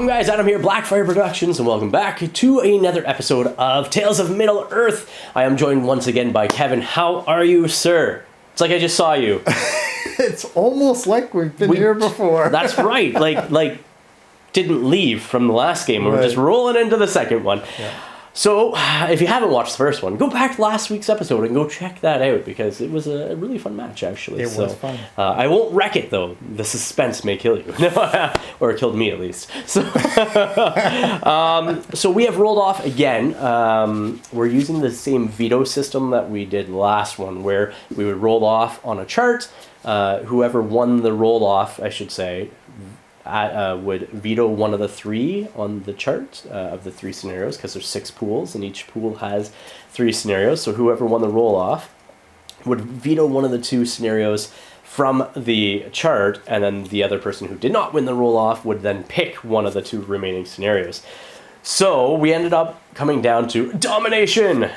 Welcome guys, Adam here, Blackfyre Productions, and welcome back to another episode of Tales of Middle-earth. I am joined once again by Kevin. How are you, sir? It's like I just saw you. It's almost like we've been here before. That's right, like didn't leave from the last game. We're just rolling into the second one. Yeah. So, if you haven't watched the first one, go back to last week's episode and go check that out, because it was a really fun match, actually. It was fun. I won't wreck it, though. The suspense may kill you. Or it killed me, at least. So, so we have rolled off again. We're using the same veto system that we did last one, where we would roll off on a chart. Whoever won the roll-off, I should say, would veto one of the three on the chart of the three scenarios, because there's 6 pools and each pool has 3 scenarios. So whoever won the roll-off would veto one of the 2 scenarios from the chart, and then the other person who did not win the roll-off would then pick one of the 2 remaining scenarios. So we ended up coming down to domination.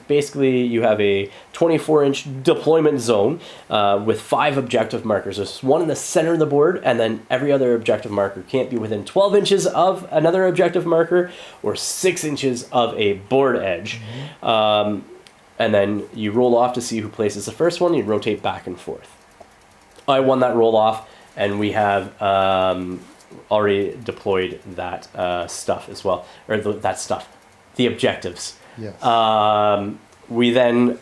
Basically you have a 24-inch deployment zone with 5 objective markers. There's one in the center of the board, and then every other objective marker can't be within 12 inches of another objective marker or 6 inches of a board edge. Mm-hmm. And then you roll off to see who places the first one. You rotate back and forth. I won that roll off, and we have already deployed that stuff as well, or the objectives. Yes. We then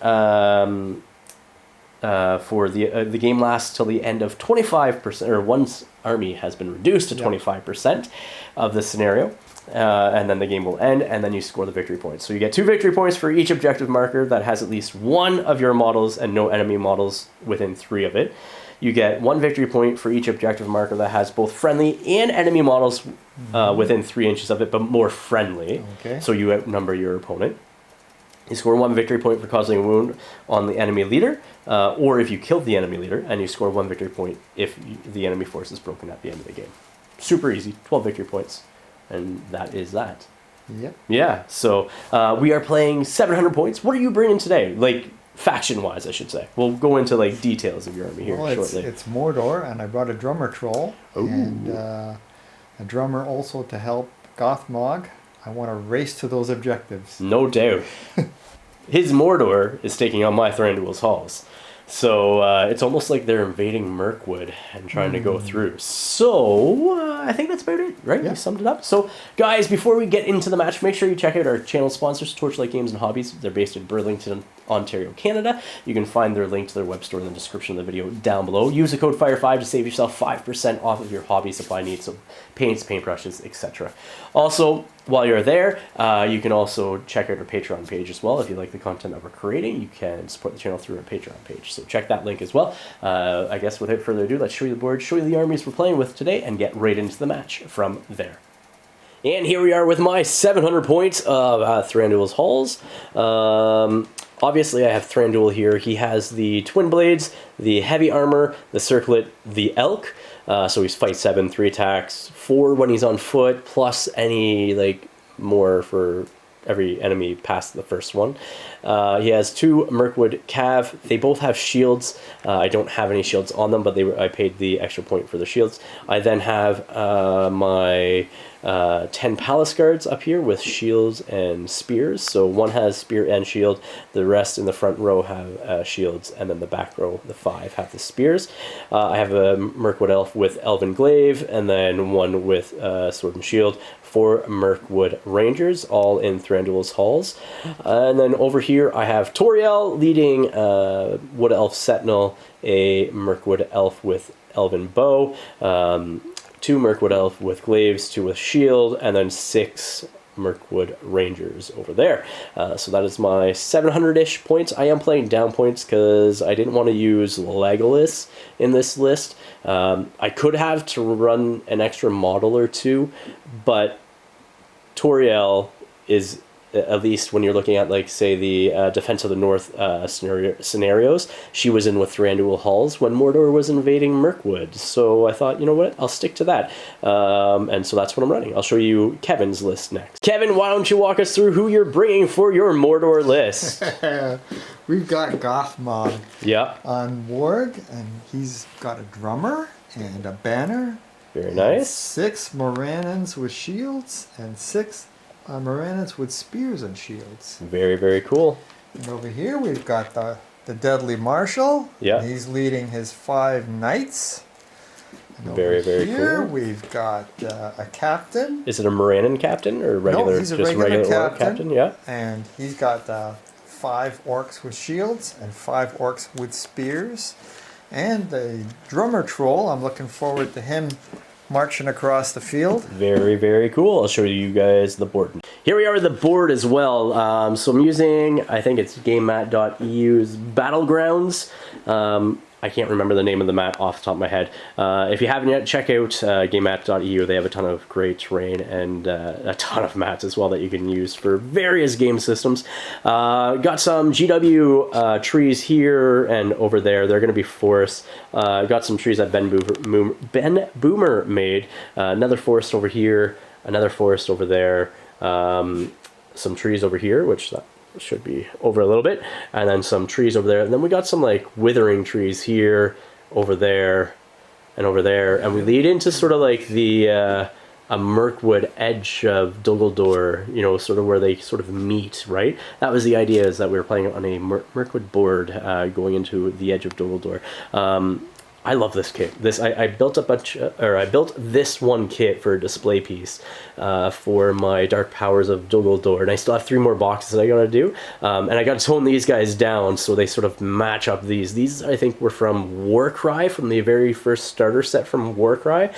for the game lasts till the end of 25%, or one's army has been reduced to 25% of the scenario, and then the game will end, and then you score the victory points. So you get 2 victory points for each objective marker that has at least one of your models and no enemy models within 3 of it. You get 1 victory point for each objective marker that has both friendly and enemy models within 3 inches of it, but more friendly. Okay. So you outnumber your opponent. You score 1 victory point for causing a wound on the enemy leader, or if you killed the enemy leader, and you score 1 victory point if the enemy force is broken at the end of the game. Super easy, 12 victory points, and that is that. Yep. Yeah, so we are playing 700 points. What are you bringing today? Like, faction-wise, I should say. We'll go into like details of your army here shortly. It's Mordor, and I brought a drummer troll. Ooh. And a drummer also to help Gothmog. I want to race to those objectives. No doubt. His Mordor is taking on my Thranduil's halls. So it's almost like they're invading Mirkwood and trying to go through. So I think that's about it, right? Yeah. We summed it up. So guys, before we get into the match, make sure you check out our channel sponsors, Torchlight Games and Hobbies. They're based in Burlington, Ontario, Canada. You can find their link to their web store in the description of the video down below. Use the code FIRE5 to save yourself 5% off of your hobby supply needs, so paints, paintbrushes, etc. Also, while you're there, you can also check out our Patreon page as well. If you like the content that we're creating, you can support the channel through our Patreon page. So check that link as well. I guess without further ado, let's show you the board, show you the armies we're playing with today, and get right into the match from there. And here we are with my 700 points of Thranduil's halls. Obviously, I have Thranduil here. He has the Twin Blades, the Heavy Armor, the Circlet, the Elk. So he's fight 7, 3 attacks, 4 when he's on foot, plus any like more for every enemy past the first one. He has 2 Mirkwood Cav. They both have shields. I don't have any shields on them, but I paid the extra point for the shields. I then have my 10 Palace Guards up here with shields and spears. So one has spear and shield. The rest in the front row have shields, and then the back row, the 5, have the spears. I have a Mirkwood Elf with Elven Glaive, and then one with Sword and Shield. 4 Mirkwood Rangers, all in Thranduil's halls. And then over here I have Toriel leading Wood Elf Sentinel, a Mirkwood Elf with Elven Bow, 2 Mirkwood Elf with Glaives, 2 with Shield, and then 6 Mirkwood Rangers over there. So that is my 700-ish points. I am playing down points because I didn't want to use Legolas in this list. I could have to run an extra model or 2, but Toriel is, at least when you're looking at, like, say, the Defense of the North scenarios, she was in with Thranduil halls when Mordor was invading Mirkwood. So I thought, you know what, I'll stick to that. And so that's what I'm running. I'll show you Kevin's list next. Kevin, why don't you walk us through who you're bringing for your Mordor list? We've got Gothmog on board, and he's got a drummer and a banner Very nice. 6 Morannons with shields, and 6 Morannons with spears and shields. Very, very cool. And over here we've got the Deadly Marshal. Yeah. He's leading his 5 knights. And Very, very here cool. we've got a captain. Is it a Morannon captain or regular? No, he's a just regular orc captain. Yeah. And he's got 5 orcs with shields and 5 orcs with spears. And the drummer troll, I'm looking forward to him marching across the field. Very, very cool. I'll show you guys the board. Here we are with the board as well. So I'm using, I think it's GameMat.eu's Battlegrounds. I can't remember the name of the mat off the top of my head. If you haven't yet, check out GameMat.eu. They have a ton of great terrain and a ton of mats as well that you can use for various game systems. Got some GW trees here and over there. They're going to be forests. Got some trees that Ben Boomer made. Another forest over here. Another forest over there. Some trees over here, which should be over a little bit, and then some trees over there, and then we got some like withering trees here, over there, and over there, and we lead into sort of like the a Mirkwood edge of Dumbledore, you know, sort of where they sort of meet, right? That was the idea, is that we were playing on a Mirkwood board going into the edge of Dumbledore. I love this kit. I built a bunch, I built this one kit for a display piece for my Dark Powers of Dumbledore, and I still have 3 more boxes that I gotta do. And I gotta tone these guys down so they sort of match up these. These I think were from Warcry, from the very first starter set from Warcry,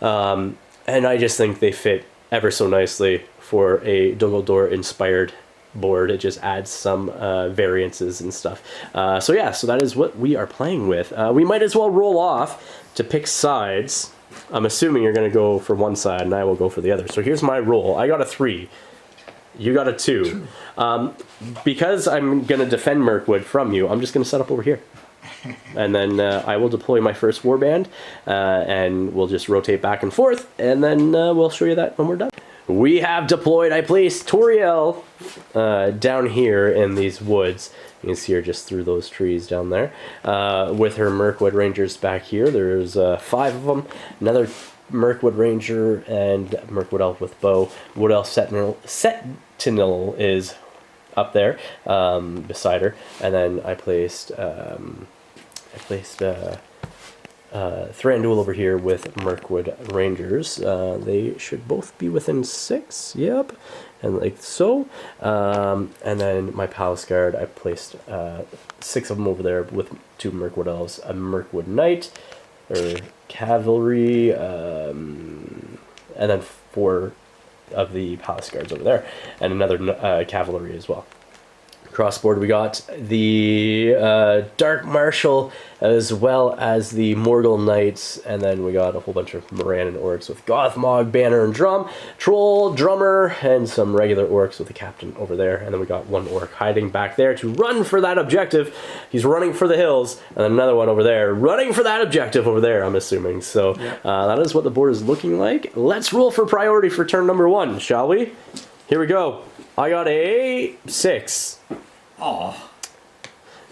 and I just think they fit ever so nicely for a Dumbledore inspired board. It just adds some variances and stuff. So yeah, so that is what we are playing with. We might as well roll off to pick sides. I'm assuming you're going to go for one side and I will go for the other. So here's my roll. I got a 3. You got a 2. Because I'm going to defend Mirkwood from you, I'm just going to set up over here. And then I will deploy my first warband, and we'll just rotate back and forth, and then we'll show you that when we're done. We have deployed. I placed Toriel down here in these woods. You can see her just through those trees down there. With her Mirkwood Rangers back here. There's 5 of them. Another Mirkwood Ranger and Mirkwood Elf with bow. Wood Elf Sentinel is up there beside her. And then I placed Thranduil over here with Mirkwood Rangers. They should both be within 6, yep, and like so. And then my Palace Guard, I placed 6 of them over there with 2 Mirkwood Elves, a Mirkwood Knight, or Cavalry, and then 4 of the Palace Guards over there, and another Cavalry as well. Crossboard, we got the Dark Marshal as well as the Morgul Knights, and then we got a whole bunch of Morannon orcs with Gothmog, Banner, and Drum, Troll, Drummer, and some regular orcs with the Captain over there, and then we got 1 orc hiding back there to run for that objective. He's running for the hills, and then another one over there running for that objective over there, I'm assuming. So that is what the board is looking like. Let's roll for priority for turn number 1, shall we? Here we go. I got a 6. Oh,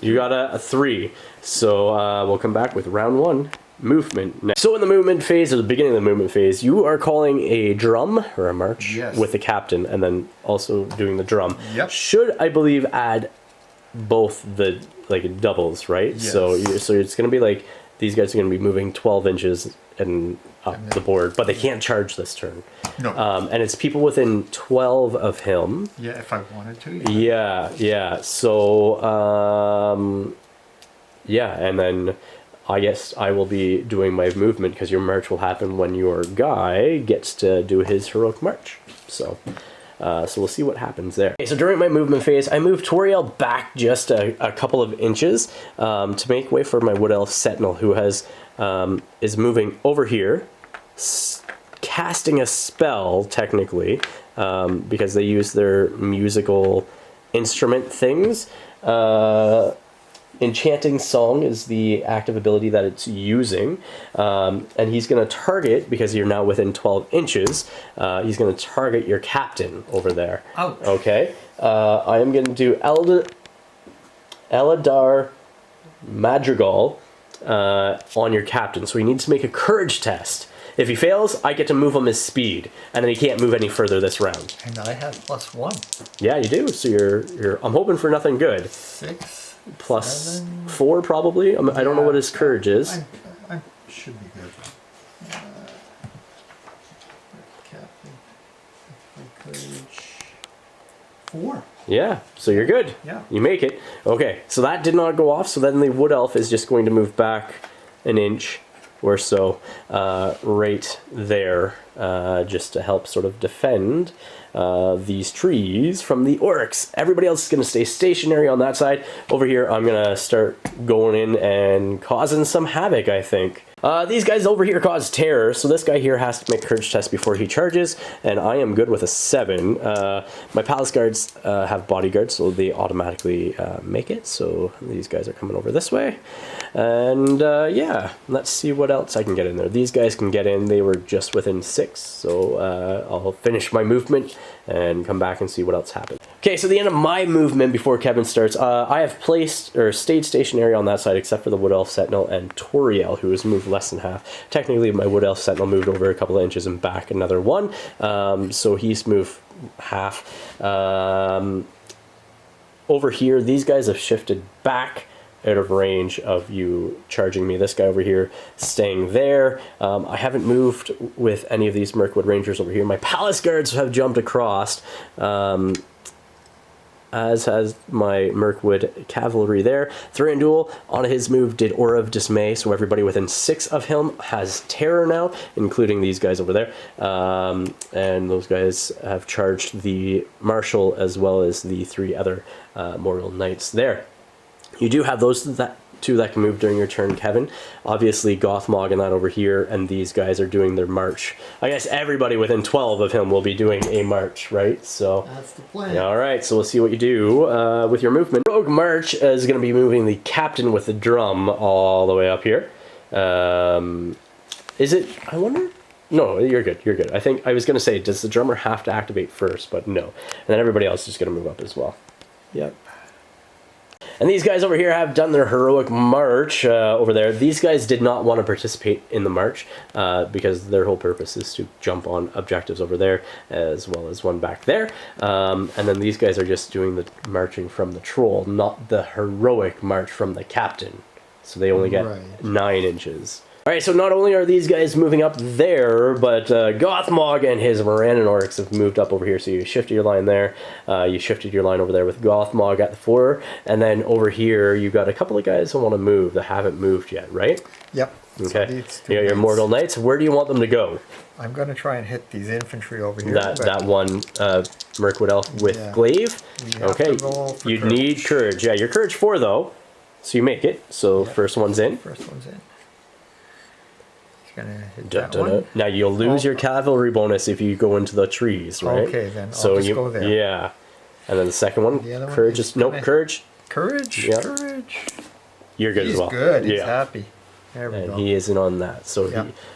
you got a 3. So we'll come back with round 1 movement next. So in the movement phase, or the beginning of the movement phase, you are calling a drum or a march with the captain, and then also doing the drum. Yep. Should, I believe, add both the like doubles, right? Yes. So it's going to be like these guys are going to be moving 12 inches and up the board, but they can't charge this turn. No. And it's people within 12 of him. Yeah, if I wanted to. Yeah. So, yeah, and then I guess I will be doing my movement because your march will happen when your guy gets to do his heroic march. So we'll see what happens there. Okay, so during my movement phase, I moved Toriel back just a couple of inches to make way for my Wood Elf Sentinel, who is moving over here, casting a spell, technically, because they use their musical instrument things. Enchanting Song is the active ability that it's using, and he's going to target, because you're now within 12 inches, he's going to target your captain over there. Ouch. Okay, I am going to do Eladar Madrigal on your captain, so he needs to make a courage test. If he fails, I get to move him his speed, and then he can't move any further this round. And I have +1. Yeah, you do. So you're. I'm hoping for nothing good. 6 Plus 7. 4 probably. I don't know what his courage is. I should be good. Courage 4. Yeah, so you're good. Yeah. You make it. Okay, so that did not go off, so then the wood elf is just going to move back an inch or so right there, just to help sort of defend these trees from the orcs. Everybody else is going to stay stationary on that side. Over here, I'm going to start going in and causing some havoc, I think. These guys over here cause terror, so this guy here has to make a courage test before he charges, and I am good with a 7. My palace guards have bodyguards, so they automatically make it, so these guys are coming over this way. And yeah, let's see what else I can get in there. These guys can get in, they were just within 6, so I'll finish my movement and come back and see what else happened. Okay, so the end of my movement before Kevin starts, I have placed or stayed stationary on that side except for the Wood Elf Sentinel and Toriel, who has moved less than half. Technically, my Wood Elf Sentinel moved over a couple of inches and back another 1, so he's moved half. Over here, these guys have shifted back out of range of you charging me. This guy over here staying there. I haven't moved with any of these Mirkwood Rangers over here. My Palace Guards have jumped across, as has my Mirkwood Cavalry there. Thranduil, on his move, did Aura of Dismay, so everybody within 6 of him has terror now, including these guys over there. And those guys have charged the Marshal as well as the 3 other Mortal Knights there. You do have those two that can move during your turn, Kevin. Obviously, Gothmog and that over here, and these guys are doing their march. I guess everybody within 12 of him will be doing a march, right? So That's the plan. All right, so we'll see what you do with your movement. Rogue March is going to be moving the captain with the drum all the way up here. Is it? I wonder. No, you're good. You're good. I think I was going to say, does the drummer have to activate first? But no. And then everybody else is going to move up as well. Yep. And these guys over here have done their heroic march over there. These guys did not want to participate in the march because their whole purpose is to jump on objectives over there as well as one back there. And then these guys are just doing the marching from the troll, not the heroic march from the captain. So they only get 9 inches. All right, so not only are these guys moving up there, but Gothmog and his Morannon orcs have moved up over here. So you shifted your line there. You shifted your line over there with Gothmog at the 4. And then over here, you've got a couple of guys who want to move that haven't moved yet, right? Yep. Okay. You got your Mortal Knights. Where do you want them to go? I'm going to try and hit these infantry over here. That one Mirkwood Elf with glaive. Okay. You need courage. Yeah, your courage 4 though. So you make it. So first one's in. First one's in. Gonna hit that one. Now you'll lose your cavalry bonus if you go into the trees, right? Okay, then I'll just go there. Yeah, and then the second one, courage is courage. Courage, yep. Courage. You're good as well. He's good. He's happy. There we go. He isn't on that, so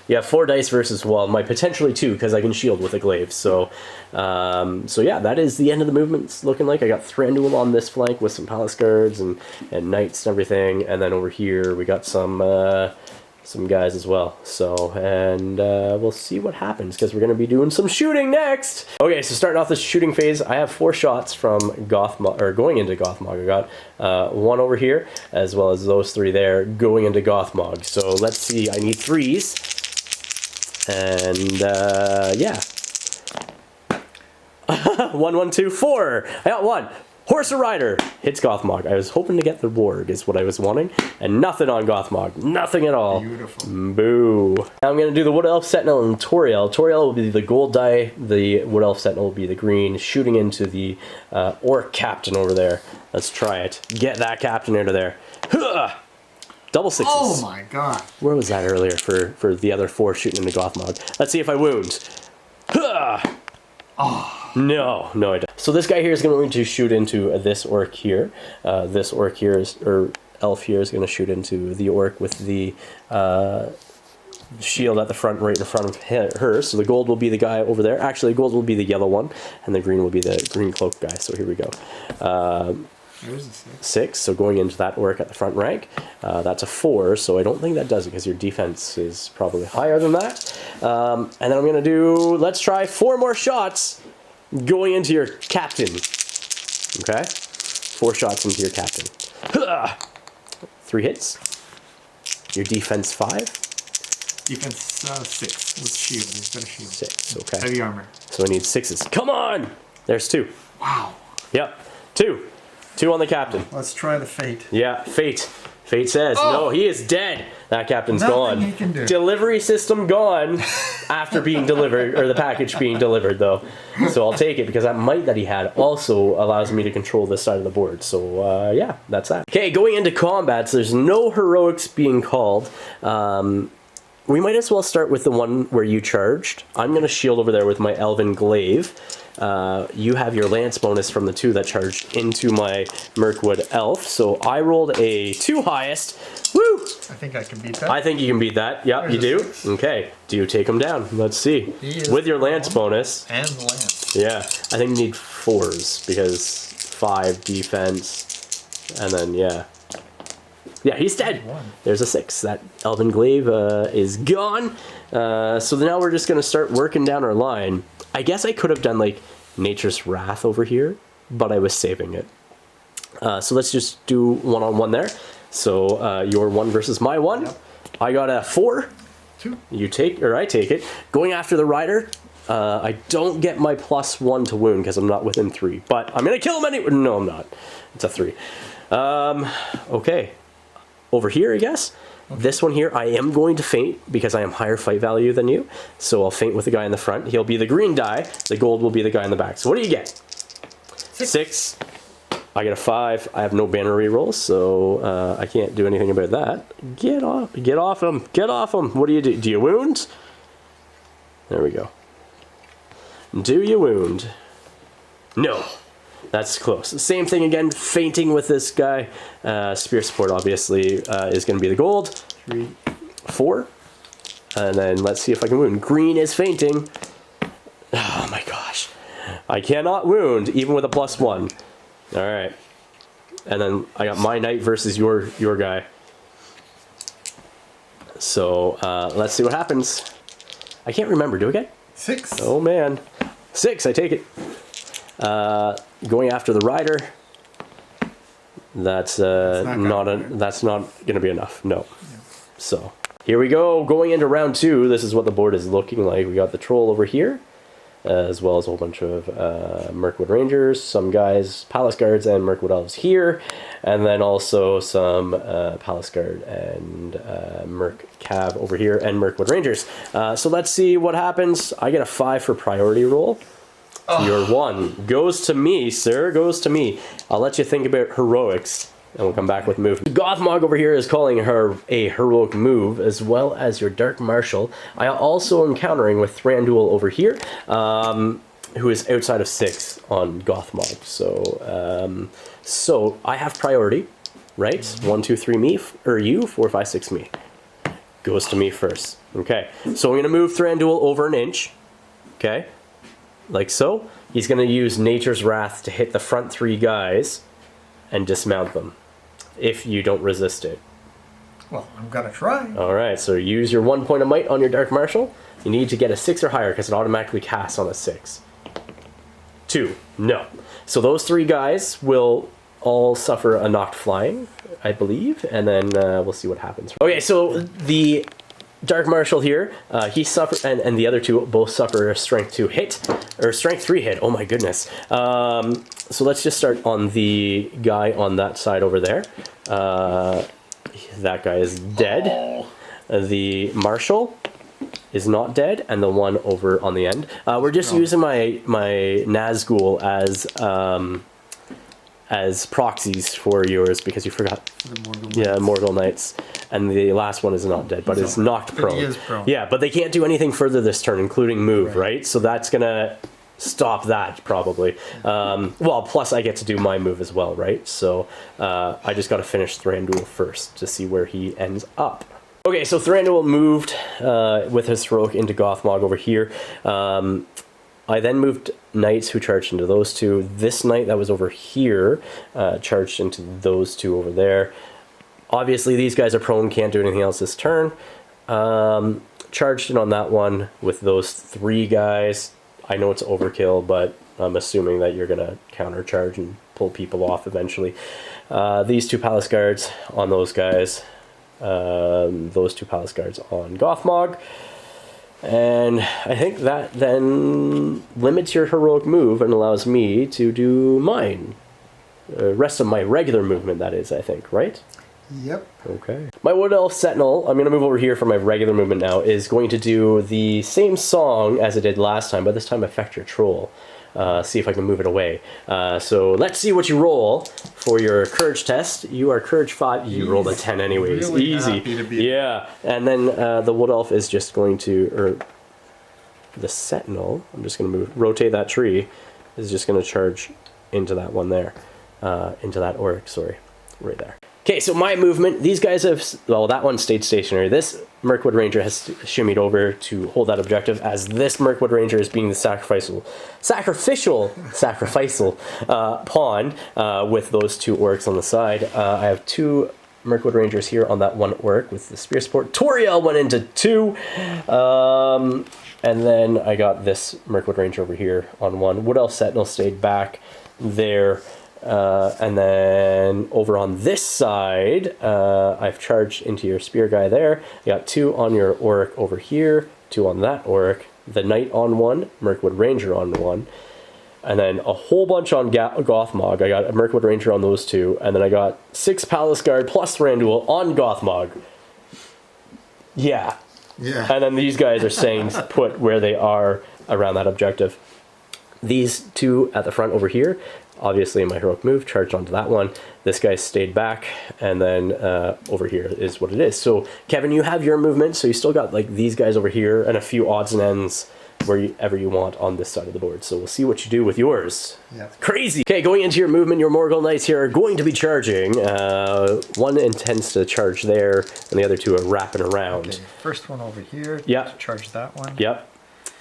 you have 4 dice versus my potentially 2 because I can shield with a glaive. So, so yeah, that is the end of the movement. It's looking like I got Thranduil on this flank with some palace guards and knights and everything, and then over here we got some guys as well. So, and we'll see what happens because we're going to be doing some shooting next. Okay, so starting off this shooting phase, I have 4 shots from Gothmog, or going into Gothmog. I got 1 over here, as well as those 3 there going into Gothmog. So let's see, I need 3s. And yeah. 1, 1, 2, 4. I got 1. Horse or Rider hits Gothmog. I was hoping to get the Warg is what I was wanting. And nothing on Gothmog. Nothing at all. Beautiful. Boo. Now I'm going to do the Wood Elf Sentinel and Toriel. Toriel will be the gold die. The Wood Elf Sentinel will be the green. Shooting into the Orc Captain over there. Let's try it. Get that Captain out of there. Huh! Double 6s. Oh my god. Where was that earlier for the other 4 shooting into Gothmog? Let's see if I wound. Huh! Oh. No, I don't. So this guy here is going to shoot into this orc here. This orc here is, or elf here is going to shoot into the orc with the shield at the front, right in front of her. So the gold will be the guy over there. Actually, gold will be the yellow one, and the green will be the green cloak guy. So here we go. There's a 6. 6, so going into that orc at the front rank. That's a 4, so I don't think that does it because your defense is probably higher than that. And then I'm going to do, let's try 4 more shots going into your captain. Okay? 4 shots into your captain. 3 hits. Your defense 5. Defense 6 with shield. He's got a shield. 6, okay. Heavy armor. So I need 6s. Come on! There's 2. Wow. Yep. 2. 2 on the captain. Let's try the fate. Yeah, fate. Fate says, no, he is dead. That captain's Nothing gone. he can do. Delivery system gone after being delivered, or the package being delivered, though. So I'll take it because that might that he had also allows me to control this side of the board. So, yeah, that's that. Okay, going into combats, there's no heroics being called. We might as well start with the one where you charged. I'm going to shield over there with my Elven Glaive. You have your lance bonus from the 2 that charged into my Mirkwood elf. So I rolled a 2 highest. Woo! I think I can beat that. I think you can beat that. Yep, you do. 6. Okay. Do you take him down? Let's see. With your lance bonus. And the lance. Yeah. I think you need 4s because 5 defense. And then, yeah. Yeah, he's dead. There's a 6. That Elven Glaive is gone. So now we're just going to start working down our line. I guess I could have done like Nature's Wrath over here, but I was saving it. So let's just do one-on-one there. So your 1 versus my 1. Yep. I got a 4. 2. You take, or I take it. Going after the rider. I don't get my +1 to wound because I'm not within 3. But I'm going to kill him anyway. No, I'm not. It's a 3. Okay. Over here, I guess. Okay. This one here, I am going to feint because I am higher fight value than you. So I'll feint with the guy in the front. He'll be the green die. The gold will be the guy in the back. So what do you get? 6. I get a 5. I have no banner rerolls, so I can't do anything about that. Get off him. Get off him. What do you do? Do you wound? There we go. Do you wound? No. That's close. Same thing again, feinting with this guy. Spear support obviously is going to be the gold. 3. 4. And then let's see if I can wound. Green is feinting. Oh my gosh. I cannot wound even with a +1. Alright. And then I got my knight versus your guy. So let's see what happens. I can't remember. Do I get? 6. Oh man. 6, I take it. Going after the rider. That's not going to be enough. No. Yeah. So here we go. Going into round 2. This is what the board is looking like. We got the troll over here, as well as a whole bunch of Mirkwood Rangers, some guys, Palace Guards, and Mirkwood Elves here, and then also some Palace Guard and Merc Cav over here, and Mirkwood Rangers. So let's see what happens. I get a 5 for priority roll. Your 1 goes to me, sir. Goes to me. I'll let you think about heroics, and we'll come back with move. Gothmog over here is calling her a heroic move, as well as your Dark Marshal. I also encountering with Thranduil over here, who is outside of 6 on Gothmog. So, so I have priority, right? 1, 2, 3 me, or you, 4, 5, 6 me. Goes to me first. Okay, so I'm gonna move Thranduil over an inch. Okay. Like so. He's going to use Nature's Wrath to hit the front 3 guys and dismount them, if you don't resist it. Well, I'm going to try. Alright, so use your 1 point of might on your Dark Marshal. You need to get a 6 or higher because it automatically casts on a 6. 2. No. So those 3 guys will all suffer a knocked flying, I believe, and then we'll see what happens. Okay, so the Dark Marshal here, he suffered, and the other 2 both suffer a strength 2 hit, or strength 3 hit. Oh my goodness. So let's just start on the guy on that side over there. That guy is dead. The Marshal is not dead, and the one over on the end. We're just using my Nazgul as proxies for yours because you forgot. Yeah, Mortal Knights. And the last one is not dead, but it's knocked prone. He is prone. Yeah, but they can't do anything further this turn, including move, right? So that's going to stop that, probably. Well, plus I get to do my move as well, right? So I just got to finish Thranduil first to see where he ends up. Okay, so Thranduil moved with his heroic into Gothmog over here. I then moved knights who charged into those two. This knight that was over here charged into those two over there. Obviously, these guys are prone, can't do anything else this turn. Charged in on that one with those 3 guys. I know it's overkill, but I'm assuming that you're going to countercharge and pull people off eventually. These 2 palace guards on those guys. Those 2 palace guards on Gothmog. And I think that then limits your heroic move and allows me to do mine. Rest of my regular movement, that is, I think, right? Yep. Okay. My Wood Elf Sentinel, I'm going to move over here for my regular movement now, is going to do the same song as it did last time, but this time affect your troll. See if I can move it away. So let's see what you roll for your courage test. You are courage 5. You rolled a 10 anyways. Really easy. happy to be Yeah. And then the Wood Elf is just going to, or the Sentinel, I'm just going to rotate that tree, is just going to charge into that one there. Into that Orc, sorry. Right there. Okay, so my movement, these guys have, well, that one stayed stationary. This Mirkwood Ranger has shimmied over to hold that objective, as this Mirkwood Ranger is being the sacrificial pawn with those 2 orcs on the side. I have 2 Mirkwood Rangers here on that one orc with the spear support. Toriel went into 2. And then I got this Mirkwood Ranger over here on 1. Wood Elf Sentinel stayed back there. And then over on this side, I've charged into your spear guy there. You got 2 on your orc over here, 2 on that orc, the knight on 1, Mirkwood Ranger on 1, and then a whole bunch on Gothmog. I got a Mirkwood Ranger on those 2, and then I got 6 Palace Guard plus Thranduil on Gothmog. Yeah. Yeah. And then these guys are staying put where they are around that objective. These 2 at the front over here, obviously my heroic move, charged onto that one. This guy stayed back, and then over here is what it is. So, Kevin, you have your movement, so you still got like these guys over here and a few odds and ends wherever you want on this side of the board. So we'll see what you do with yours. Yeah. Crazy! Okay, going into your movement, your Morgul Knights here are going to be charging. One intends to charge there, and the other 2 are wrapping around. Okay, first one over here. Yeah. Charge that one. Yep.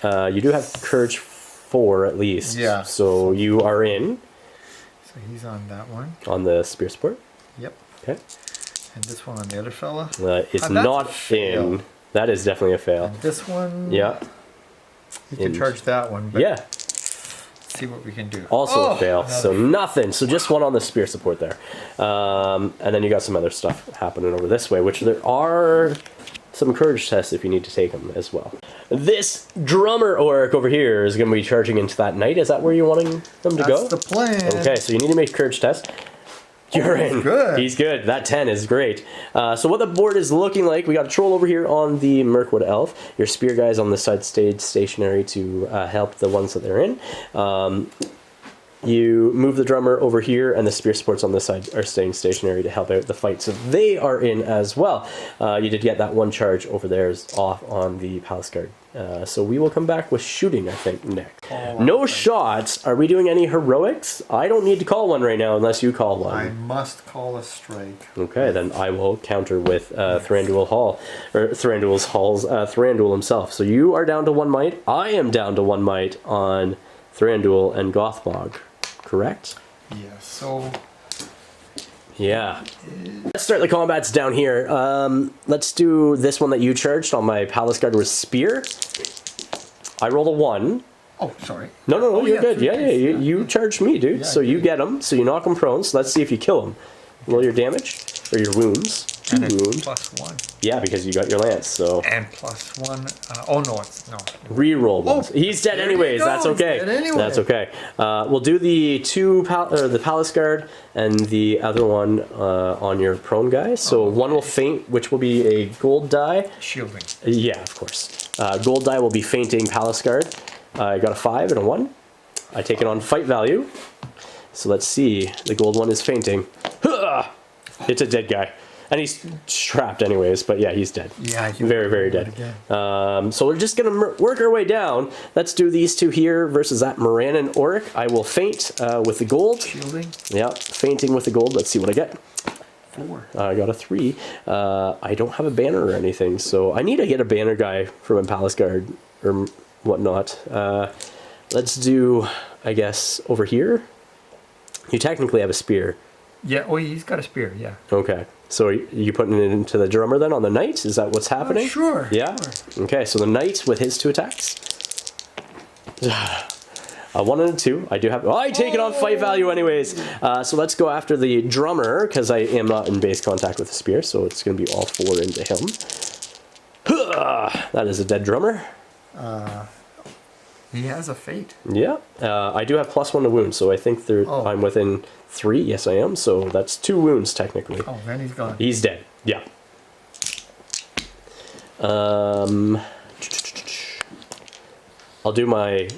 You do have courage 4 at least. Yeah. So you are in. So he's on that one. On the spear support. Yep. Okay. And this one on the other fella. It's that's not a fail. in. That is definitely a fail. And this one. Yeah. You can charge that one. But Yeah. see what we can do. Also a fail. another So nothing. So just 1 on the spear support there. And then you got some other stuff happening over this way, which there are some courage tests if you need to take them as well. This drummer orc over here is going to be charging into that knight. Is that where you're wanting them to go? That's the plan. Okay, so you need to make a courage test. You're in. Good. He's good. That 10 is great. So what the board is looking like, we got a troll over here on the Mirkwood Elf. Your spear guys on the side stayed stationary to help the ones that they're in. You move the drummer over here, and the spear supports on this side are staying stationary to help out the fight. So they are in as well. You did get that 1 charge over there is off on the Palace Guard. So we will come back with shooting, I think, Nick. No shots. Are we doing any heroics? I don't need to call one right now unless you call one. I must call a strike. Okay, then I will counter with Thranduil Hall, or Thranduil's Hall's Thranduil himself. So you are down to 1 might. I am down to 1 might on Thranduil and Gothmog, correct? Yeah. So. Yeah. Let's start the combats down here. Let's do this one that you charged on my Palace Guard with Spear. I rolled a 1. Oh, sorry. No, you're good. 3 Yeah, you charged me, dude. Yeah, so you get him, so you knock him prone. So let's see if you kill him. Roll your damage, or your wounds. 2 And wounds. +1. Yeah, because you got your lance, so. And +1. Oh, no, it's no. Reroll ones. He's dead there you anyways. go, That's he's okay. dead anyway. That's okay. We'll do the the Palace Guard and the other one on your prone guy. So one will faint, which will be a gold die. Shielding. Yeah, of course. Gold die will be fainting Palace Guard. I got a 5 and a 1. I take it on fight value. So let's see. The gold one is fainting. It's a dead guy. And he's trapped anyways, but yeah, he's dead. Yeah, very, very dead. So we're just going to work our way down. Let's do these 2 here versus that Morannon Orc. I will faint with the gold. Shielding. Yeah, fainting with the gold. Let's see what I get. 4. I got a 3. I don't have a banner or anything, so I need to get a banner guy from a Palace Guard or whatnot. let's do, I guess, over here. You technically have a spear. Yeah, oh, he's got a spear, yeah. Okay. So you putting it into the drummer then on the knight? Is that what's happening? Sure. Yeah? Sure. Okay, so the knight with his 2 attacks. A 1 and a 2. I do have... Oh, I take it on fight value anyways. So let's go after the drummer, because I am not in base contact with the spear, so it's going to be all 4 into him. That is a dead drummer. He has a fate. Yeah. I do have +1 to wound, so I think I'm within 3. Yes, I am. So that's 2 wounds, technically. Oh, then he's gone. He's dead. Yeah. I'll do my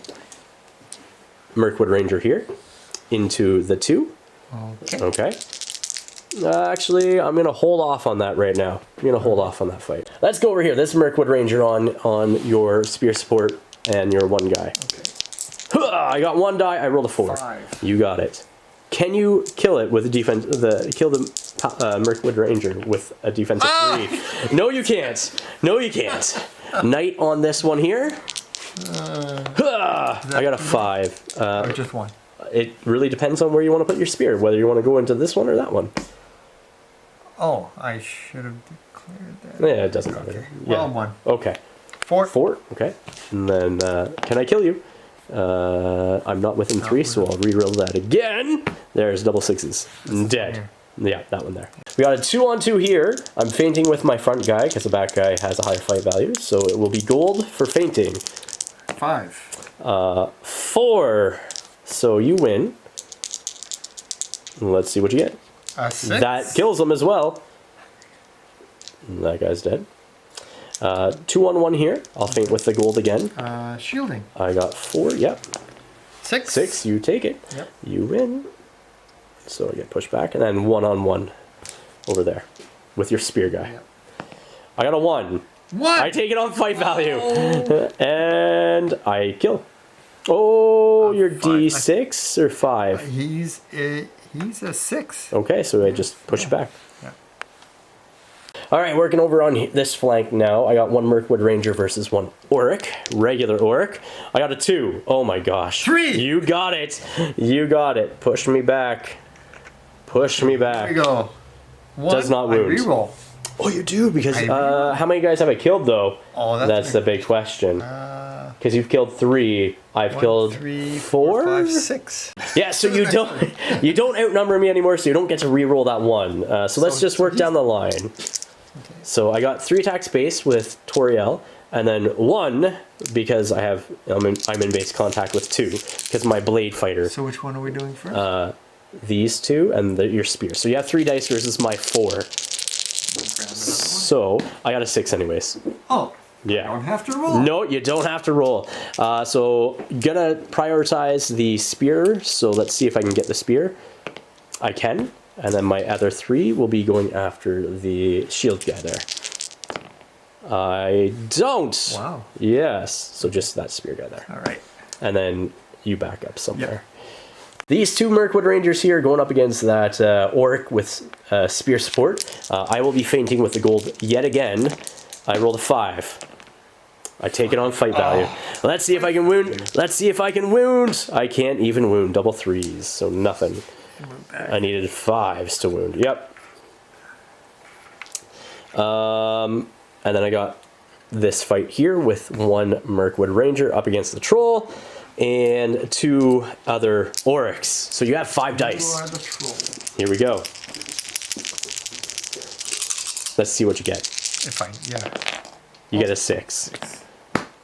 Mirkwood Ranger here into the 2. Okay. Actually, I'm going to hold off on that right now. I'm going to hold off on that fight. Let's go over here. This Mirkwood Ranger on your spear support and your 1 guy. Okay. I got 1 die. I rolled a 4. 5. You got it. Can you kill it with a defense? Kill the Mirkwood Ranger with a defensive 3? No, you can't. No, you can't. Knight on this one here. I got a 5. Or just 1? It really depends on where you want to put your spear. Whether you want to go into this one or that one. Oh, I should have declared that. Yeah, it doesn't matter. Okay. Yeah. Well, 1. Okay. 4. 4. Okay. And then can I kill you? I'm not within 3, so I'll reroll that again. There's double 6s. Dead. Yeah, that one there. We got a 2-on-2 here. I'm fainting with my front guy because the back guy has a higher fight value, so it will be gold for fainting. 5. 4. So you win. Let's see what you get. A 6. That kills him as well. That guy's dead. 2-on-1 here. I'll faint with the gold again. Shielding. I got 4. Yep. 6. 6. You take it. Yep. You win. So I get pushed back, and then 1-on-1 over there with your spear guy. Yep. I got a 1. What? I take it on fight value, and I kill. Oh, you're 5. D6 or 5. He's a 6. Okay, so I just push it back. Yeah. All right, working over on this flank now. I got 1 Mirkwood Ranger versus 1 Auric, regular Auric. I got a 2. Oh my gosh. 3. You got it. You got it. Push me back. Push me back. There we go. 1. Does not wound. I reroll. Oh, you do? Because how many guys have I killed, though? Oh, that's the big question. Because you've killed 3. I've 1, killed 3, 4? 4, 5, 6. Yeah, so you don't outnumber me anymore, so you don't get to re-roll that 1. So let's just work down the line. Okay. So I got 3 attack space with Toriel, and then 1 because I'm in base contact with 2 because my blade fighter. So which one are we doing first? These 2 and your spear. So you have 3 dice versus my 4. So I got a 6 anyways. Oh. Yeah. I don't have to roll. No, you don't have to roll. So gonna prioritize the spear. So let's see if I can get the spear. I can. And then my other 3 will be going after the shield guy there. I don't. Wow. Yes. So just that spear guy there. All right. And then you back up somewhere. Yep. These 2 Mirkwood Rangers here going up against that Auric with spear support. I will be fainting with the gold yet again. I rolled a 5. I take it on fight value. Let's see if I can wound. Let's see if I can wound. I can't even wound. Double 3s, so nothing. I needed 5s to wound. Yep. And then I got this fight here with 1 Mirkwood Ranger up against the troll and 2 other Aurics. So you have 5 dice. You are the troll. Here we go. Let's see what you get. If I, yeah. You get a 6.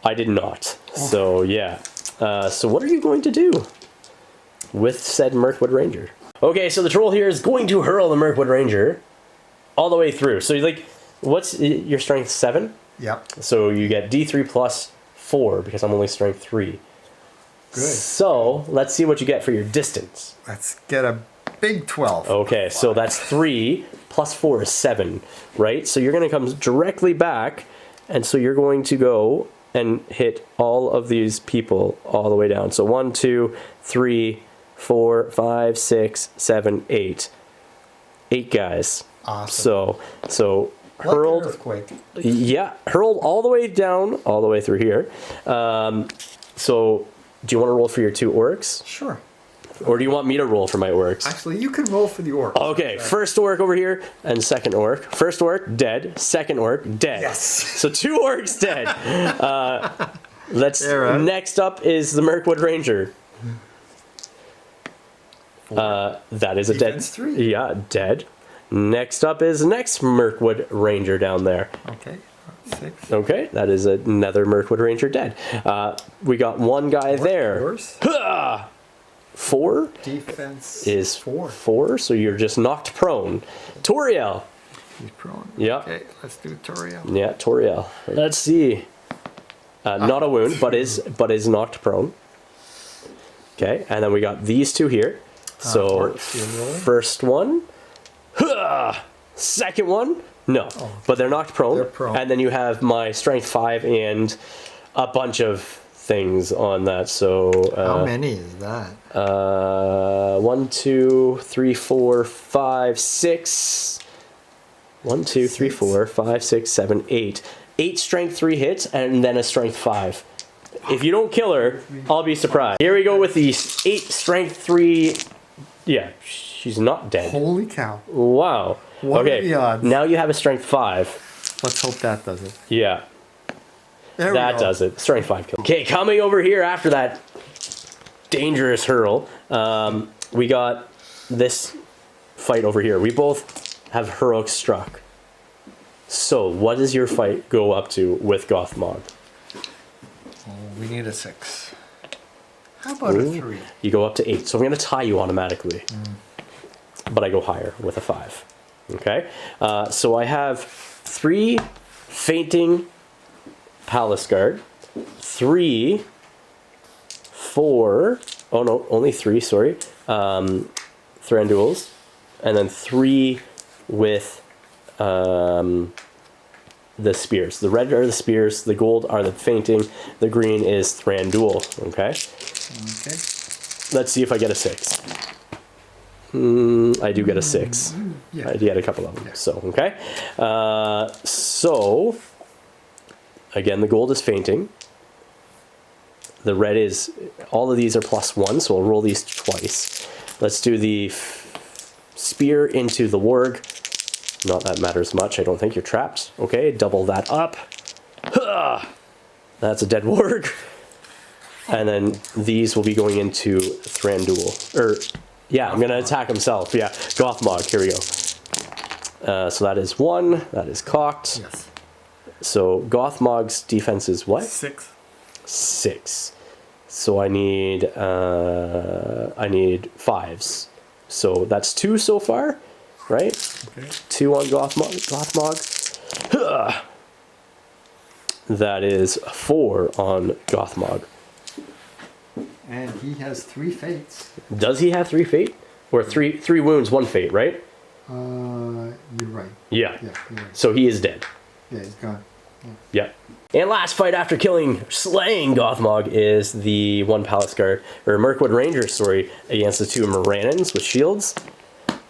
I did not. So yeah. So what are you going to do with said Mirkwood Ranger? Okay, so the troll here is going to hurl the Mirkwood Ranger all the way through. So like, what's your strength? 7? Yep. So you get D3 plus 4 because I'm only strength 3. Good. So let's see what you get for your distance. Let's get a big 12. Okay, so that's 3 plus 4 is 7, right? So you're going to come directly back, and so you're going to go and hit all of these people all the way down. So 1, 2, 3, 4, 5, 6, 7, 8. 8 guys. Awesome. So like hurled. an earthquake. Yeah, hurled all the way down, all the way through here. So Do you want to roll for your 2 orcs? Sure. Or do you want me to roll for my orcs? Actually, you can roll for the orc. Okay, first orc over here and second orc. First orc, dead. Second orc, dead. Yes. So 2 orcs dead. Next up is the Mirkwood Ranger. That is a Defense dead. 3. Yeah, dead. Next up is next Mirkwood Ranger down there. Okay. 6. Okay, that is another Mirkwood Ranger dead. We got one guy there. Yours? 4 Defense is 4. 4, so you're just knocked prone. Toriel. He's prone. Yeah. Okay, let's do Toriel. Yeah, Toriel. Let's see. Not a wound, but is knocked prone. Okay, and then we got these 2 here. So orcs, you're rolling? first one. Second one. No, but they're knocked prone. They're prone. And then you have my strength 5 and a bunch of things on that. So how many is that? 1, 2, 3, 4, 5, 6. 1, 2, 3, 4, 5, 6, 7, 8. 8 strength 3 hits and then a strength 5. If you don't kill her, I'll be surprised. Here we go with the 8 strength 3. Yeah, she's not dead. Holy cow. Wow. What are the odds? Now you have a strength 5. Let's hope that does it. Yeah. There we That go. does it. Strength 5 kill. Okay, coming over here after that dangerous hurl, we got this fight over here. We both have heroic struck. So, what does your fight go up to with Gothmog? Oh, we need a 6. How about a 3? You go up to 8. So I'm going to tie you automatically. But I go higher with a 5. Okay? So I have 3 fainting Palace Guard. 3, 4, oh no, only 3, sorry. Thranduils. And then 3 with the spears. The red are the spears, the gold are the fainting, the green is Thranduil. Okay? Okay. Let's see if I get a 6. I do get a 6. Yeah. I get a couple of them. Yeah. So, okay. So, again, the gold is fainting. The red is, all of these are +1, so I'll roll these twice. Let's do the spear into the warg. Not that matters much. I don't think you're trapped. Okay, double that up. That's a dead warg. And then these will be going into Thranduil. Yeah, I'm going to attack himself. Yeah, Gothmog. Here we go. So that is 1. That is cocked. Yes. So Gothmog's defense is what? 6. 6. So I need 5s. So that's 2 so far, right? Okay. 2 on Gothmog. That is 4 on Gothmog. And he has 3 fates. Does he have 3 fate? Or 3 wounds, 1 fate, right? You're right. Yeah. Yeah, you're right. So he is dead. Yeah, he's gone. Yeah. And last fight after slaying Gothmog is the 1 Palace Guard, or Mirkwood Ranger, sorry, against the 2 Morannons with shields.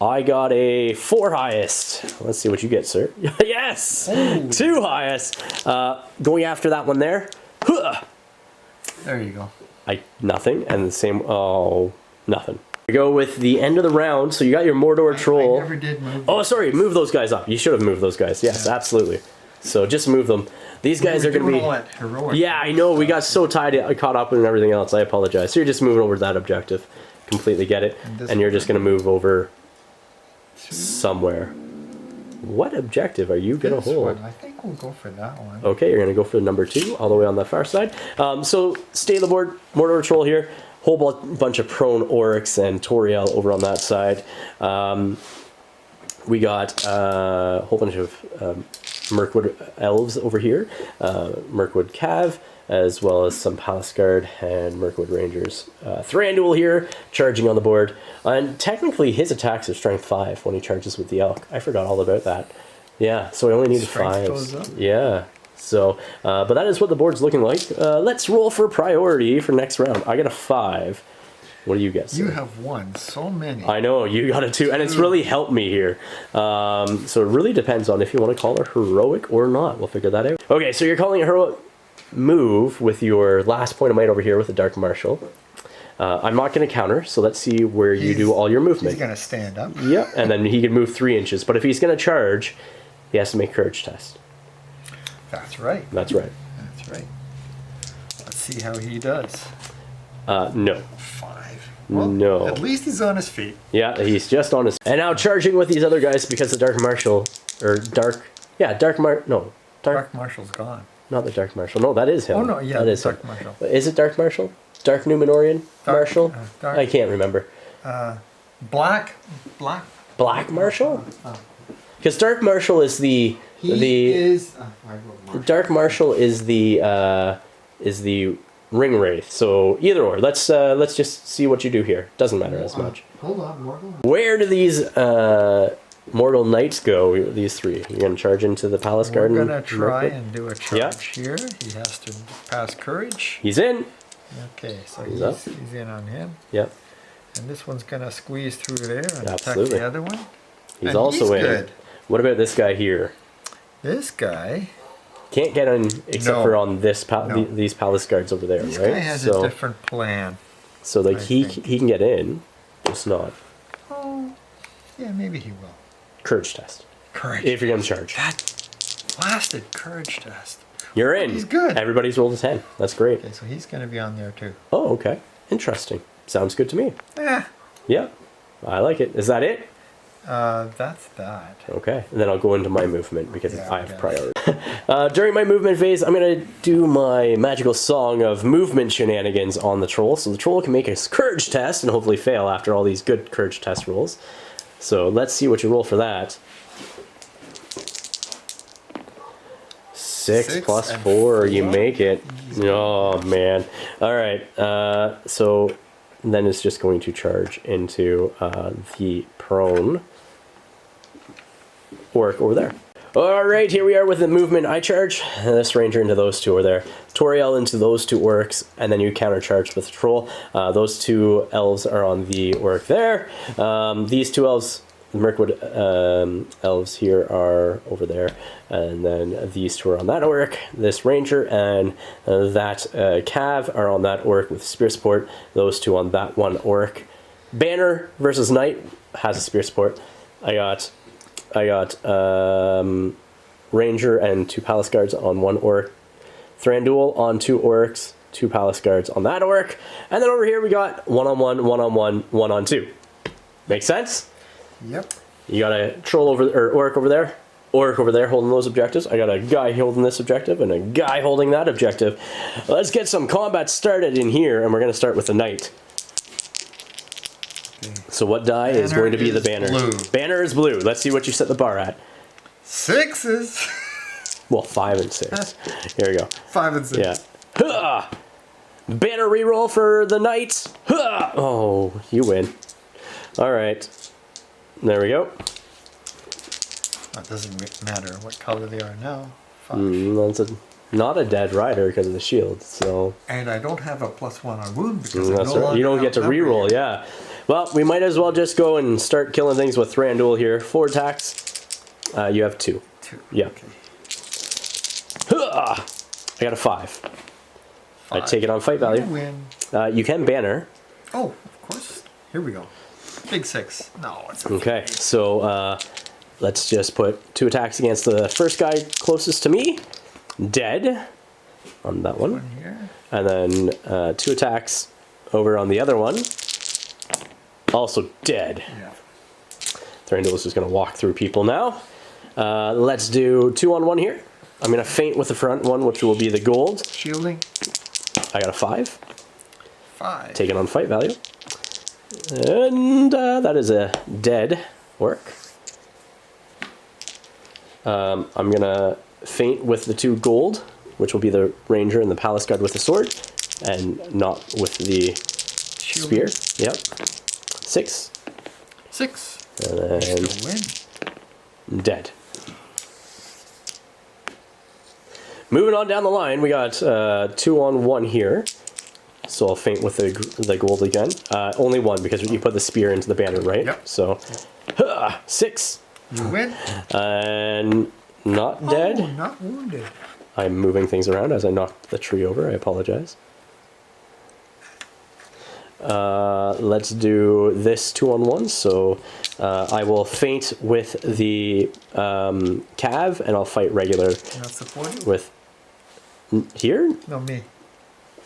I got a 4 highest. Let's see what you get, sir. Yes! Oh. 2 highest. Going after that one there. There you go. Nothing, and the same, nothing. We go with the end of the round, so you got your Mordor troll. I never did move. Oh, sorry, move those guys up. You should have moved those guys. Yes, absolutely. So just move them. These guys are going to be... all that heroic. Yeah, I know. We got so caught up in everything else. I apologize. So you're just moving over to that objective. Completely get it. And you're just going to move over somewhere. What objective are you going to hold? I think we'll go for that one. Okay, you're going to go for number 2, all the way on the far side. So stay the board, Mordor Troll here. Whole bunch of prone orcs and Toriel over on that side. We got a whole bunch of Mirkwood elves over here. Mirkwood Cav, as well as some Palace Guard and Mirkwood Rangers. Thranduil here, charging on the board. And technically his attacks are strength 5 when he charges with the elk. I forgot all about that. Yeah, so I only needed Strength 5s. goes up. Yeah. So, but that is what the board's looking like. Let's roll for priority for next round. I got a 5. What do you get, sir? You have won so many. I know, you got a 2, and it's really helped me here. So it really depends on if you want to call her heroic or not. We'll figure that out. Okay, so you're calling it heroic. move with your last point of might over here with the Dark Marshal. I'm not going to counter, so let's see where you do all your movement. He's going to stand up. Yeah, and then he can move 3 inches. But if he's going to charge, he has to make a courage test. That's right. That's right. That's right. Let's see how he does. No. 5. Well, no. At least he's on his feet. Yeah, he's just on his... And now charging with these other guys because the Dark Marshal... Or Dark... Yeah, Dark Marshal's gone. Not the Dark Marshal. No, that is him. Oh, no, yeah, that is Dark him. Marshal. Is it Dark Marshal? Dark Numenorian Marshal? I can't remember. Black Marshal? Because Dark Marshal is the... Dark Marshal is the Ring Wraith. So either or. Let's just see what you do here. Doesn't matter as much. Hold on, Mortal. Where do these Mortal Knights go? These 3. You're gonna charge into the Palace Garden. We're gonna try and do a charge here. He has to pass courage. He's in. Okay, so He's in on him. Yep. And this one's gonna squeeze through there and Absolutely. attack the other one. He's also in. Good. What about this guy here? This guy Can't get in except for on this these Palace Guards over there, This right? guy has a different plan. So like I he think. can get in, just not. Oh, yeah, maybe he will. Courage test. Courage. If you're gonna charge. That blasted courage test. You're in. He's good. Everybody's rolled a 10. That's great. Okay, so he's gonna be on there too. Oh, okay. Interesting. Sounds good to me. Yeah. Yeah. I like it. Is that it? That's that. Okay. And then I'll go into my movement because I have okay. priority. During my movement phase, I'm going to do my magical song of movement shenanigans on the troll. So the troll can make a courage test and hopefully fail after all these good courage test rolls. So let's see what you roll for that. 6 plus 4, you make it. Oh, man. All right. So then it's just going to charge into the prone orc over there. All right, here we are with the movement. I charge this ranger into those 2 over there. Toriel into those 2 orcs, and then you countercharge with the troll. Those 2 elves are on the orc there. These 2 elves, the Mirkwood elves here, are over there. And then these 2 are on that orc, this ranger, and that cav are on that orc with spear support. Those 2 on that one orc. Banner versus knight has a spear support. I got ranger and 2 palace guards on one orc. Thranduil on 2 orcs, 2 palace guards on that orc. And then over here we got 1-on-1, 1-on-1, 1-on-2. Make sense? Yep. You got a troll or orc over there holding those objectives. I got a guy holding this objective and a guy holding that objective. Let's get some combat started in here, and we're going to start with the knight. Okay. So what die is going to be the banner? Blue. Banner is blue. Let's see what you set the bar at. 6s. Well, 5 and 6. Here we go. 5 and 6. Yeah. Huh! Banner reroll for the knight. Huh! Oh, you win. All right. There we go. It doesn't matter what color they are now. 5. That's not a dead rider because of the shield. So. And I don't have a +1 on wound because That's right. You don't get to reroll. Yeah. Well, we might as well just go and start killing things with Thranduil here. 4 attacks. You have 2. 2. Yeah. Okay. I got a 5. I take it on fight value. You win. You can banner. Oh, of course. Here we go. Big 6. No, it's Okay, so let's just put 2 attacks against the first guy closest to me. Dead on that one. One here. And then 2 attacks over on the other one. Also dead. Yeah. Thranduil is just going to walk through people now. Let's do 2-on-1 here. I'm going to feint with the front one, which will be the gold. Shielding. I got a 5. 5. Take it on fight value. And that is a dead orc. I'm going to feint with the 2 gold, which will be the ranger and the palace guard with the sword, and not with the spear. Yep. 6. 6. And then Win. dead. Moving on down the line, we got 2-on-1 here. So I'll feint with the gold again. Only 1 because you put the spear into the banner, right? Yep. So 6. You win. And not dead. Oh, not wounded. I'm moving things around as I knocked the tree over. I apologize. Let's do this 2-on-1. So I will feint with the Cav, and I'll fight regular. Not supported? With here? No, me.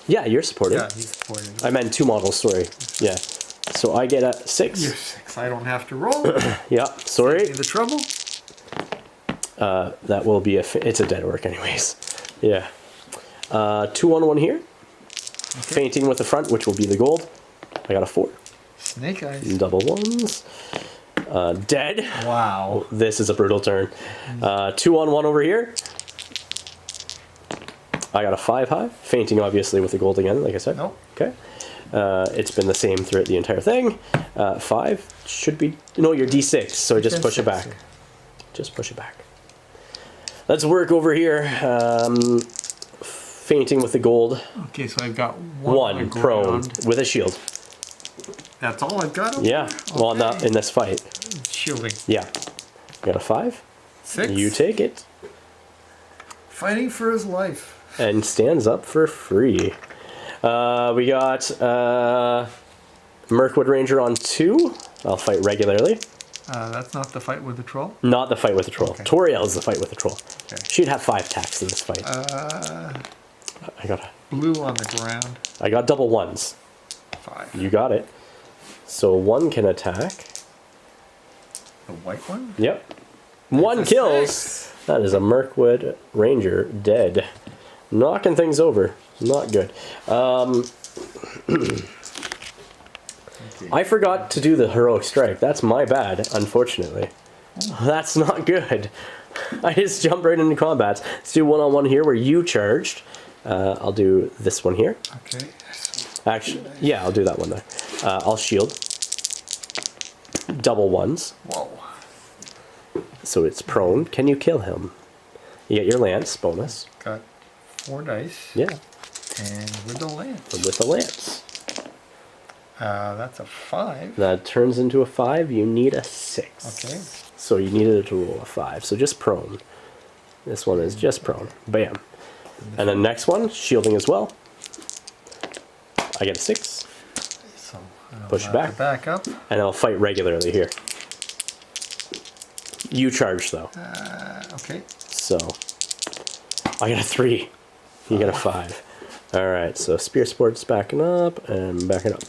Yeah, you're supported. Yeah, he's supported. I meant 2 models. Sorry. Yeah. So I get a 6. You're 6. I don't have to roll. Yeah. Sorry. See the trouble? That will be it's a dead orc anyways. Yeah. 2-on-1 here. Okay. Fainting with the front, which will be the gold. I got a 4. Snake eyes. Double ones. Dead. Wow. This is a brutal turn. 2-on-1 over here. I got a 5 high. Fainting obviously with the gold again, like I said. Nope. Okay. It's been the same throughout the entire thing. 5 should be... No, you're D6, so just push it back. Just push it back. Let's work over here. Fainting with the gold. Okay, so I've got 1 prone with a shield. That's all I've got? Yeah, okay. well, not in this fight. Shielding. Yeah. Got a 5. 6. You take it. Fighting for his life. And stands up for free. We got Mirkwood Ranger on 2. I'll fight regularly. That's not the fight with the troll? Not the fight with the troll. Okay. Toriel is the fight with the troll. Okay. She'd have 5 attacks in this fight. I got blue on the ground. I got double ones. 5. You got it. So 1 can attack. The white one? Yep. 1 kills. 6. That is a Mirkwood Ranger dead. Knocking things over. Not good. Okay. I forgot to do the heroic strike. That's my bad, unfortunately. That's not good. I just jumped right into combat. Let's do 1-on-1 here where you charged. I'll do this one here. Okay. Actually, yeah, I'll do that one there. I'll shield. Double ones. Whoa. So it's prone. Can you kill him? You get your lance bonus. Got 4 dice. Yeah. And with the lance. With the lance. That's a 5. That turns into a 5. You need a 6. Okay. So you needed to roll a 5. So just prone. This one is just prone. Bam. And then next one, shielding as well. I get a 6. So I'll Push have back. to back up. And I'll fight regularly here. You charge though. Okay. So I got a 3. You get a 5. Alright, so Spear Sport's backing up and backing up.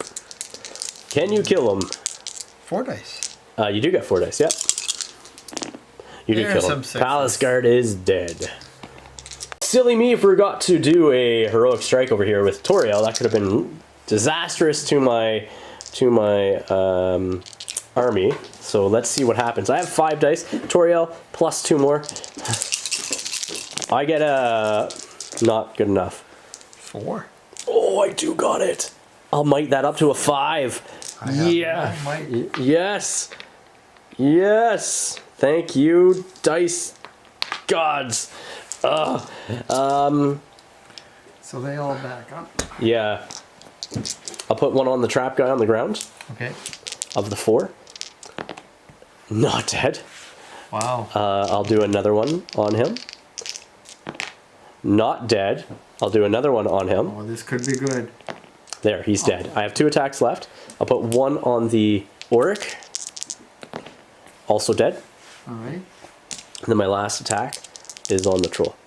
Can you kill him? 4 dice. You do get 4 dice, yep. You do kill him. Palace Guard is dead. Silly me forgot to do a heroic strike over here with Toriel. That could have been disastrous to my army. So let's see what happens. I have 5 dice. Toriel plus 2 more. I get a not good enough. 4. Oh, I do got it. I'll might that up to a 5. Yeah. Yes. Yes. Thank you, dice gods. So they all back up. Yeah. I'll put 1 on the trap guy on the ground. Okay. Of the 4. Not dead. Wow. I'll do another one on him. Not dead. I'll do another one on him. Oh, this could be good. There, he's dead. I have 2 attacks left. I'll put 1 on the Auric. Also dead. Alright. And then my last attack is on the troll.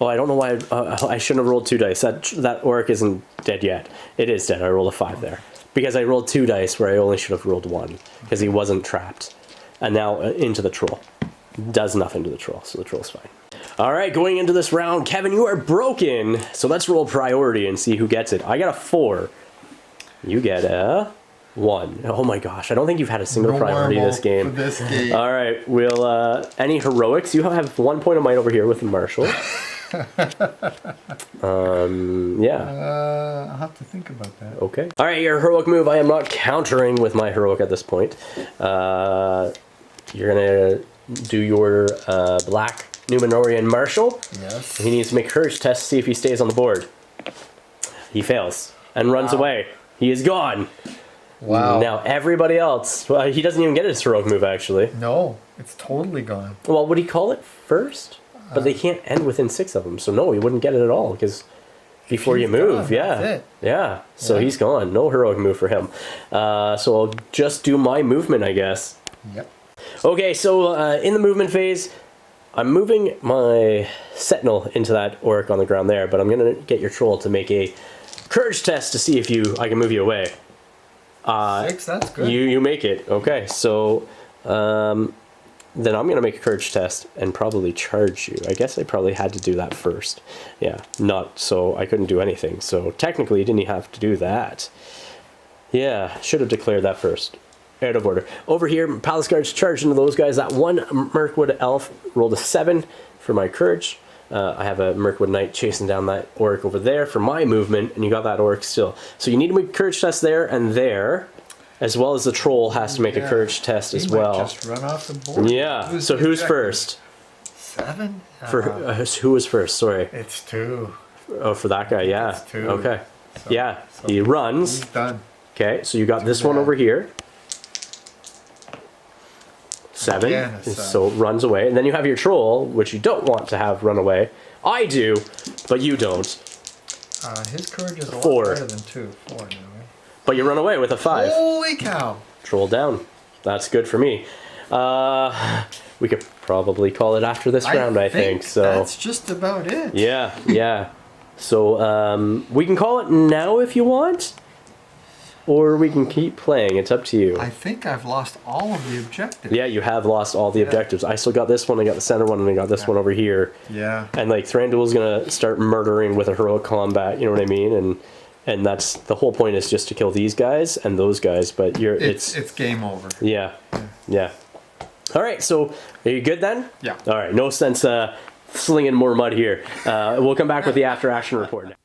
Oh, I don't know why I shouldn't have rolled 2 dice. That Auric isn't dead yet. It is dead. I rolled a 5 there. Because I rolled 2 dice where I only should have rolled 1. Because he wasn't trapped. And now into the troll. Does nothing to the troll, so the troll's fine. Alright, going into this round, Kevin, you are broken. So let's roll priority and see who gets it. I got a 4. You get a 1. Oh my gosh, I don't think you've had a single priority this game. For this game. Alright, we'll, any heroics? You have 1 point of might over here with Marshall. Yeah. I'll have to think about that. Okay. Alright, your heroic move. I am not countering with my heroic at this point. You're gonna do your black Numenorian Marshal. Yes. He needs to make a courage test to see if he stays on the board. He fails and runs away. He is gone. Wow. Now everybody else, well, he doesn't even get his heroic move actually. No, it's totally gone. Well, would he call it first? But they can't end within 6 of them, so no, you wouldn't get it at all, because before you move, gone, yeah. that's it. Yeah, so Yeah. he's gone. No heroic move for him. So I'll just do my movement, I guess. Yep. Okay, so in the movement phase, I'm moving my Sentinel into that orc on the ground there, but I'm going to get your troll to make a courage test to see if I can move you away. 6, that's good. You make it. Okay, so then I'm going to make a courage test and probably charge you. I guess I probably had to do that first. Yeah, so I couldn't do anything. So technically, you didn't have to do that. Yeah, should have declared that first. Out of order. Over here, Palace Guards charged into those guys. That one Mirkwood elf rolled a 7 for my courage. I have a Mirkwood knight chasing down that orc over there for my movement, and you got that orc still. So you need to make a courage test there and there, as well as the troll has to make a courage test as He might well. just run off the board. Yeah. So who's first? 7? For who was first? Sorry. It's 2. Oh, for that guy. Yeah. It's 2. Okay. So- Yeah. so He runs. He's done. Okay. So you got this one bad. over here. 7. Again, a 7. So it runs away. And then you have your troll, which you don't want to have run away. I do, but you don't. His courage is a lot 4. better than 2. 4 now, right? But you run away with a 5. Holy cow! Troll down. That's good for me. We could probably call it after this round, I think. So that's just about it. yeah, yeah. So we can call it now if you want, or we can keep playing. It's up to you. I think I've lost all of the objectives. Yeah, you have lost all the objectives. I still got this one, I got the center one, and I got this one over here. Yeah. And like Thranduil's gonna start murdering with a heroic combat, you know what I mean? And that's the whole point, is just to kill these guys and those guys, but It's game over. yeah. Yeah. All right, so are you good then? Yeah. All right, no sense slinging more mud here. We'll come back with the after action report now.